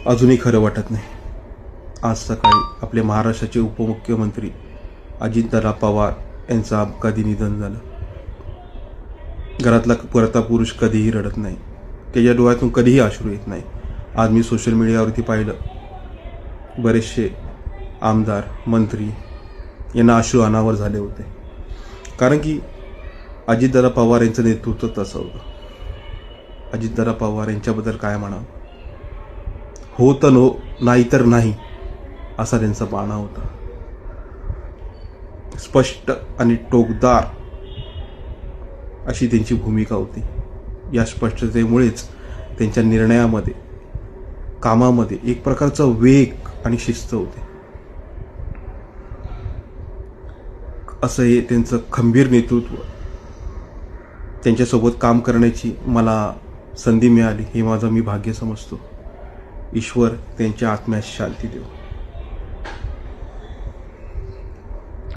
अजूनही खरं वाटत नाही. आज सकाळी आपले महाराष्ट्राचे उपमुख्यमंत्री अजितदादा पवार यांचं अपघाती निधन झालं. घरातला करता पुरुष कधीही रडत नाही, त्याच्या डोळ्यातून कधीही अश्रू येत नाही. आज मी सोशल मीडियावरती पाहिलं, बरेचसे आमदार मंत्री यांना अश्रू अनावर झाले होते, कारण की अजितदादा पवार यांचं नेतृत्व तसं होतं. अजितदादा पवार यांच्याबद्दल काय म्हणावं, हो तर नो, नाही तर नाही, असा त्यांचा बाणा होता. स्पष्ट आणि टोकदार अशी त्यांची भूमिका होती. या स्पष्टतेमुळेच त्यांच्या निर्णयामध्ये, कामामध्ये एक प्रकारचा वेग आणि शिस्त होते. असं हे त्यांचं खंबीर नेतृत्व, त्यांच्यासोबत काम करण्याची मला संधी मिळाली, हे माझं मी भाग्य समजतो. ईश्वर त्यांच्या आत्म्यास शांती देव.